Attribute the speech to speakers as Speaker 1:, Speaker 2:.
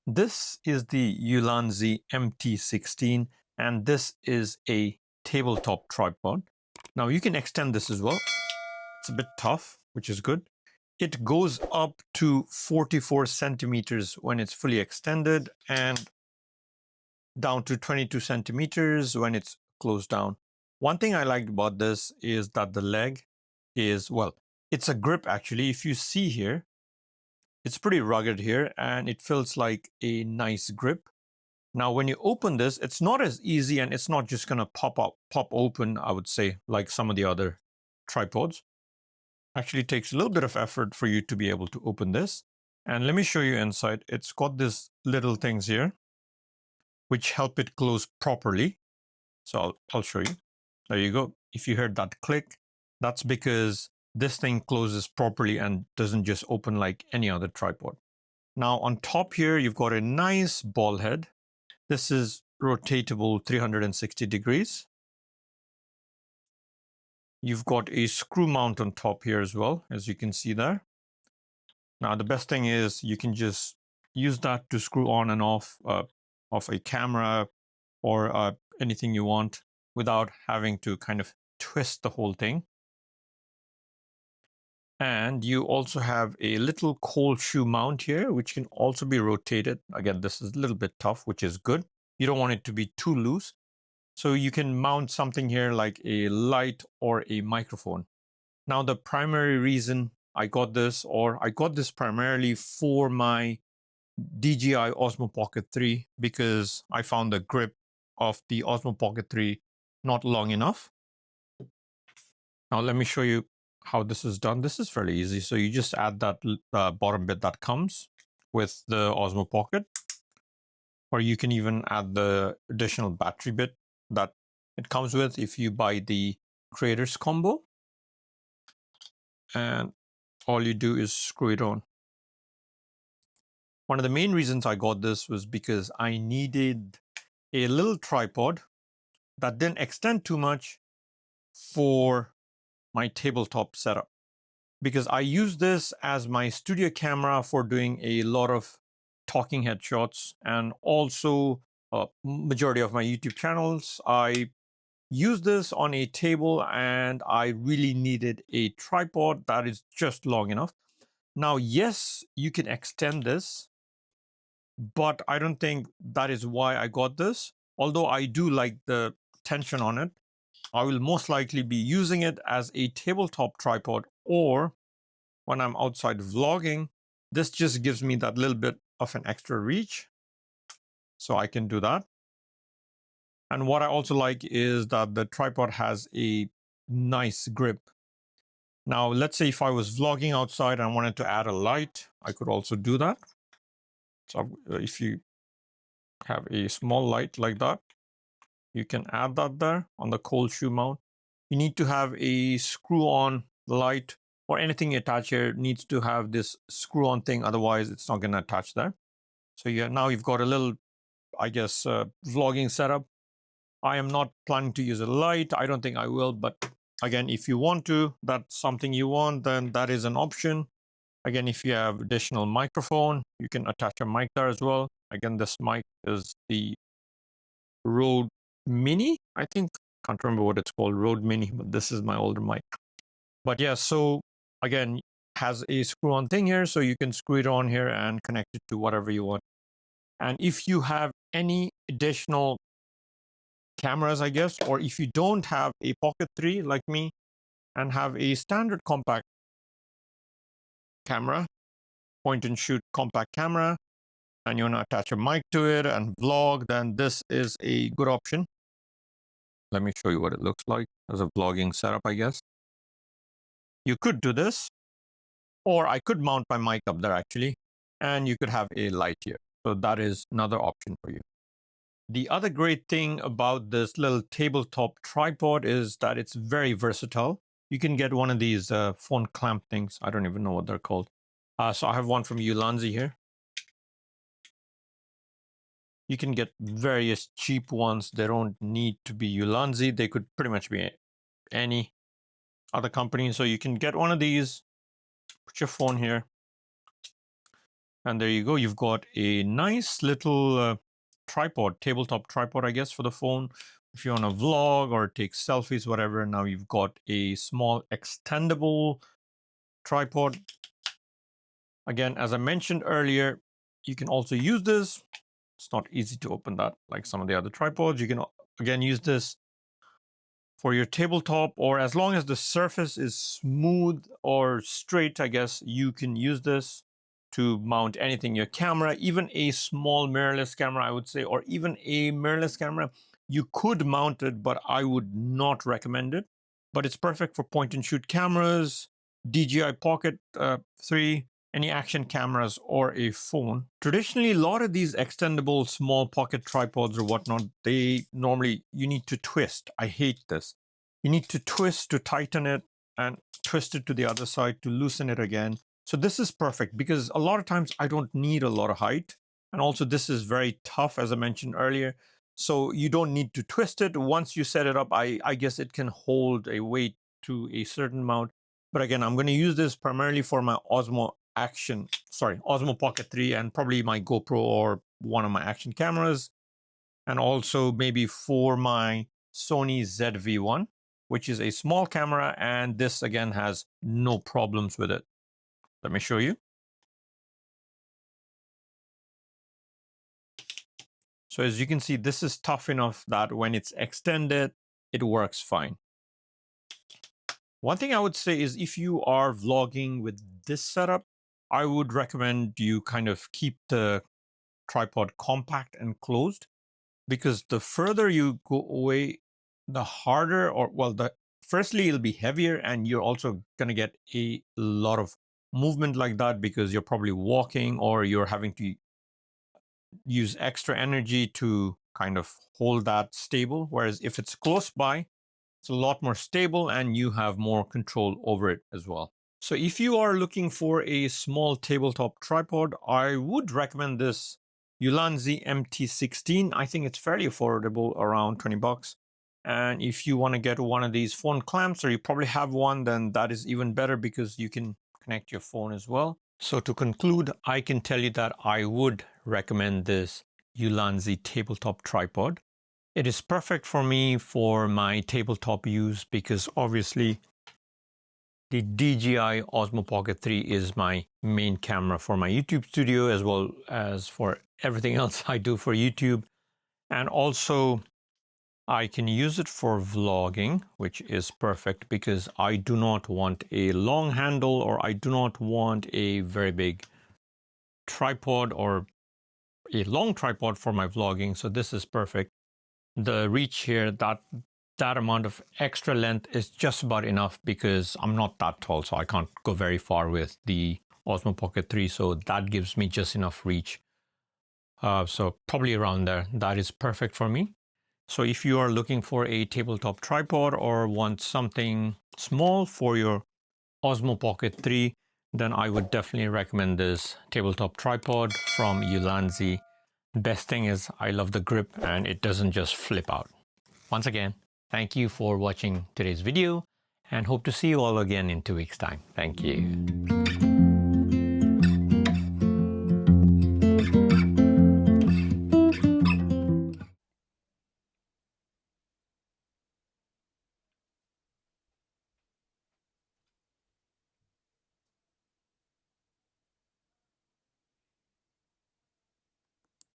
Speaker 1: This is the Ulanzi MT-16, and this is a tabletop tripod. Now you can extend this as well. It's a bit tough, which is good. It goes up to 44 centimeters when it's fully extended and down to 22 centimeters when it's closed down. One thing I liked about this is that the leg is, well, it's a grip actually. If you see here, it's pretty rugged here and it feels like a nice grip. Now, when you open this, it's not as easy and it's not just going to pop open, I would say, like some of the other tripods. Actually, it takes a little bit of effort for you to be able to open this. And let me show you inside. It's got these little things here, which help it close properly. So I'll show you. There you go. If you heard that click, that's because this thing closes properly and doesn't just open like any other tripod. Now on top here, you've got a nice ball head. This is rotatable 360 degrees. You've got a screw mount on top here as well, as you can see there. Now the best thing is you can just use that to screw on and off of a camera or anything you want without having to kind of twist the whole thing. And you also have a little cold shoe mount here, which can also be rotated. Again, this is a little bit tough, which is good. You don't want it to be too loose. So you can mount something here like a light or a microphone. Now, the primary reason I got this, or I got this primarily for my DJI Osmo Pocket 3, because I found the grip of the Osmo Pocket 3 not long enough. Now, let me show you how this is done. This is fairly easy. So you just add that bottom bit that comes with the Osmo Pocket, or you can even add the additional battery bit that it comes with if you buy the creators combo. And all you do is screw it on. One of the main reasons I got this was because I needed a little tripod that didn't extend too much for my tabletop setup, because I use this as my studio camera for doing a lot of talking head shots, and also majority of my YouTube channels I use this on a table, and I really needed a tripod that is just long enough. Now, yes, you can extend this, but I don't think that is why I got this. Although I do like the tension on it, I will most likely be using it as a tabletop tripod, or when I'm outside vlogging. This just gives me that little bit of an extra reach, so I can do that. And what I also like is that the tripod has a nice grip. Now, let's say if I was vlogging outside and I wanted to add a light, I could also do that. So if you have a small light like that, you can add that there on the cold shoe mount. You need to have a screw-on light, or anything you attach here needs to have this screw-on thing. Otherwise, it's not going to attach there. So yeah, now you've got a little, I guess, vlogging setup. I am not planning to use a light. I don't think I will. But again, if you want to, that's something you want, then that is an option. Again, if you have additional microphone, you can attach a mic there as well. Again, this mic is the Rode Mini, I think. Can't remember what it's called, Rode Mini, but this is my older mic. But yeah, so again, has a screw-on thing here, so you can screw it on here and connect it to whatever you want. And if you have any additional cameras, I guess, or if you don't have a Pocket 3 like me and have a standard compact camera, point and shoot compact camera, and you want to attach a mic to it and vlog, then this is a good option. Let me show you what it looks like as a vlogging setup, I guess. You could do this, or I could mount my mic up there actually, and you could have a light here. So that is another option for you. The other great thing about this little tabletop tripod is that it's very versatile. You can get one of these phone clamp things. I don't even know what they're called. So I have one from Ulanzi here. You can get various cheap ones. They don't need to be Ulanzi. They could pretty much be any other company. So you can get one of these, put your phone here, And there you go. You've got a nice little tripod, tabletop tripod, I guess, for the phone. If you want to vlog or take selfies, whatever, now you've got a small extendable tripod. Again, as I mentioned earlier, you can also use this. It's not easy to open that like some of the other tripods. You can, again, use this for your tabletop, or as long as the surface is smooth or straight, I guess, you can use this to mount anything. Your camera, even a small mirrorless camera, I would say, or even a mirrorless camera, you could mount it, but I would not recommend it. But it's perfect for point and shoot cameras, DJI Pocket 3, any action cameras, or a phone. Traditionally, a lot of these extendable small pocket tripods or whatnot, they normally, you need to twist. I hate this. You need to twist to tighten it and twist it to the other side to loosen it again. So this is perfect because a lot of times I don't need a lot of height. And also this is very tough, as I mentioned earlier. So you don't need to twist it. Once you set it up, I guess it can hold a weight to a certain amount. But again, I'm going to use this primarily for my Osmo Pocket 3 and probably my GoPro or one of my action cameras. And also maybe for my Sony ZV-1, which is a small camera. And this again has no problems with it. Let me show you. So as you can see, this is tough enough that when it's extended, it works fine. One thing I would say is if you are vlogging with this setup, I would recommend you kind of keep the tripod compact and closed, because the further you go away, the harder, or well, firstly, it'll be heavier, and you're also going to get a lot of movement like that because you're probably walking or you're having to use extra energy to kind of hold that stable. Whereas if it's close by, it's a lot more stable and you have more control over it as well. So if you are looking for a small tabletop tripod, I would recommend this Ulanzi MT-16. I think it's fairly affordable, around 20 bucks. And if you want to get one of these phone clamps, or you probably have one, then that is even better because you can connect your phone as well. So to conclude, I can tell you that I would recommend this Ulanzi tabletop tripod. It is perfect for me for my tabletop use because obviously the DJI Osmo Pocket 3 is my main camera for my YouTube studio, as well as for everything else I do for YouTube. And also I can use it for vlogging, which is perfect because I do not want a long handle, or I do not want a very big tripod or a long tripod for my vlogging. So this is perfect. The reach here, that amount of extra length is just about enough because I'm not that tall, so I can't go very far with the Osmo Pocket 3. So that gives me just enough reach. So probably around there, that is perfect for me. So if you are looking for a tabletop tripod or want something small for your Osmo Pocket 3, then I would definitely recommend this tabletop tripod from Ulanzi. Best thing is I love the grip and it doesn't just flip out. Once again, thank you for watching today's video and hope to see you all again in 2 weeks' time. Thank you.